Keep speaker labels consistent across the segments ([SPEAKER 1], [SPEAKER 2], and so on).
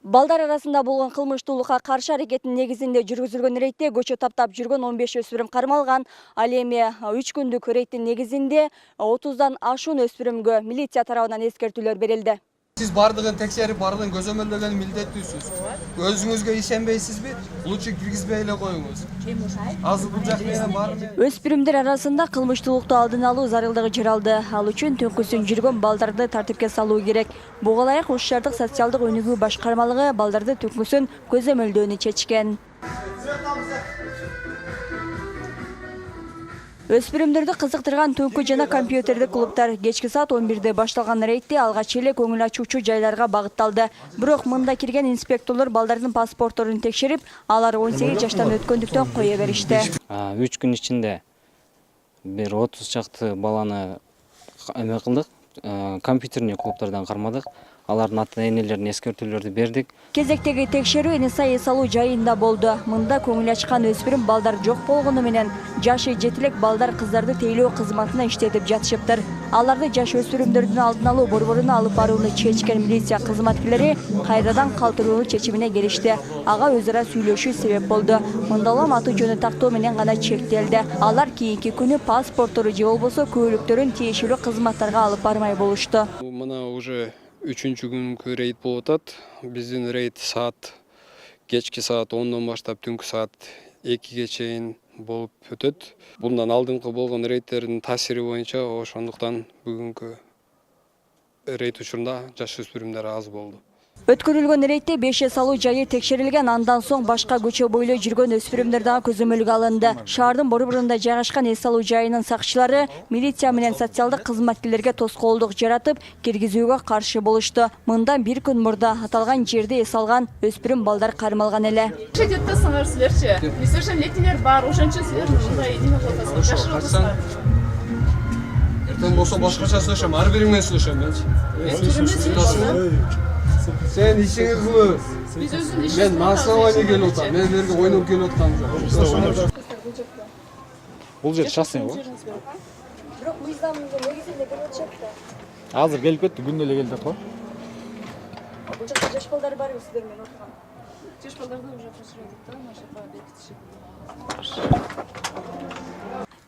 [SPEAKER 1] Балдар арасында болгон кылмыштуулукка каршы аракеттин негизинде жүргүзүлгөн рейдте көчө таптап жүргөн 15 өспүрүм кармалган. Ал эми 3 күндүк рейдтин негизинде 30дан ашуун өспүрүмгө милиция тарабынан эскертүүлөр берилди.
[SPEAKER 2] Siz бардығын тексерип, бардығын көзөмөлдөгөн милдеттүүсүз. Өзүңүзгө ишенбейсизби? Лучше киргизбей эле коюңуз. Азыр бул жак менен баарын.
[SPEAKER 1] Өспүрүмдөр арасында кылмыштуулукту алдын алуу зарылдыгы жаралды. Ал үчүн түнкүсүн жүргөн балдарды тартипке салуу керек. Буга ылайык Ош шаардык социалдык өнүгүү башкармалыгы балдарды түнкүсүн көзөмөлдөөнү чечкен. Өспүрүмдөрдү кызыктырган түнкү жана компьютердик клубтар кечки саат 11де башталган рейдте алгач эле көңүл ачуучу жайларга багытталды. Бирок мында кирген инспекторлор балдардын паспортторун текшерип, алар 18 жаштан өткөндүктөн кое беришти.
[SPEAKER 3] 3 күн ичинде бир 30 чакты баланы эме кылдык, компьютерный клубтардан кармадык. Алардын ата-энелерине эскертүүлөрдү бердик.
[SPEAKER 1] Кезектеги текшерүү Эниса эс алуу жайында болду. Мында көңүл ачкан өспүрүм балдар жок болгону менен жашы жетилек балдар кыздарды тейлөө кызматына иштетип жатышыптыр. Аларды жаш өспүрүмдөрдүн алдын алуу борборуна алып барууну чечкен милиция кызматкерлери кайрадан калтыруу чечимине келишти. Ага өз ара сүйлөшүү себеп болду. Мындалам аты жөнү тактоо менен гана чектелди. Алар кийинки күнү паспорттору же болбосо көлүктөрүн тиешелүү кызматтарга алып бармай болушту.
[SPEAKER 4] Мына уже 3-чү күнкү рейд болуп атат. Биздин рейд кечки саат 10дон баштап түнкү саат 2ге чейин болуп өтөт. Bundan алдыңкы болгон рейдтердин таасири боюнча ошондуктан бүгүнкү рейд учурунда жаш өспүрүмдөр аз болду.
[SPEAKER 1] Өткөрүлгөн рейдте 5 эс алуу жайы текшерилген, андан соң башка көчө бойлой жүргөн өспүрүмдөр дагы көзөмөлгө алынды. Шаардын борборунда жайгашкан эс алуу жайынын сакчылары милиция менен социалдык кызматкерлерге тоскоолдук жаратып, киргизүүгө каршы болушту. Мындан бир күн мурда аталган жерде эс алган өспүрүм балдар кармалган эле.
[SPEAKER 5] Несовершеннолетнийлер бар, ошончо силер мындай эме кылып атасыздар.
[SPEAKER 2] Эртең болсо башкача сүйлөшөм, ар бириңмен сүйлөшөм менчи. Sen işini kılır.
[SPEAKER 5] Biz özün işini
[SPEAKER 2] Ben nasıl geliyor otam. Ben nerede oynup geliyor otam.
[SPEAKER 6] Бул жер частный го.
[SPEAKER 1] Бирок мыйзамдын негизинде кирип атышат да.
[SPEAKER 6] Азыр келип кетти, күндө эле келди го.
[SPEAKER 1] Бул жакта жаш балдар барбы сиздер менен отурган?
[SPEAKER 5] Жаш балдарды уже просродик да, наша бекитишип.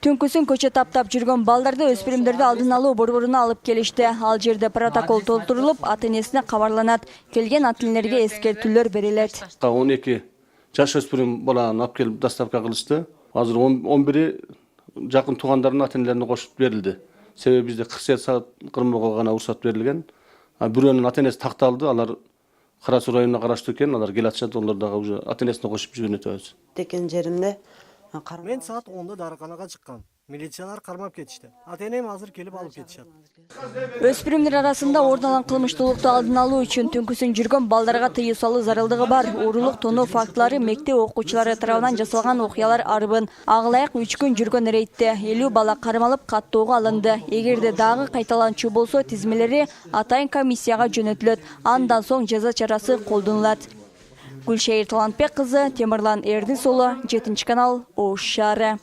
[SPEAKER 1] Түнкүсүн көчө таптап жүргөн балдарды өспүрүмдөрдү алдын алуу борборуна алып келишти. Ал жерде протокол толтурулуп, ата-энесине кабарланат. Келген ата-энелерге эскертүүлөр берилет.
[SPEAKER 7] 12 жаш өспүрүм баланы алып келип доставка кылышты. Азыр 11 жакын туугандарынын ата-энелерине кошуп берилди. Себеби бизде 47 саат кырмоого гана уруксат берилген. Бирөөнүн ата-энеси такталды, алар Кара Суу районуна караштуу экен, алар келе атышат, олар дагы уже ата-энесине кошуп жөнөтөбүз.
[SPEAKER 8] Текен жеринде
[SPEAKER 9] Мен саат 10'da дарыканага чыккан. Милициялар кармап кетишти. Ата-энем азыр келип алып кетишет.
[SPEAKER 1] Өспүрүмдөр арасында орун алган кылмыштуулукту алдын алуу үчүн түнкүсүн жүргөн балдарга тыюу салуу зарылдыгы бар. Уурулук тоноо фактылары мектеп окуучулары тарабынан жасалган окуялар арбын. Ага ылайык 3 күн жүргөн рейдте 50 бала кармалып каттоого алынды. Эгерде дагы кайталанчу болсо, тизмелери атайын комиссияга жөнөтүлөт. Андан соң жаза чарасы колдонулат. Гүлшейир Талантбек кызы, Темирлан Эрдис уулу, 7 канал, Ош шаары.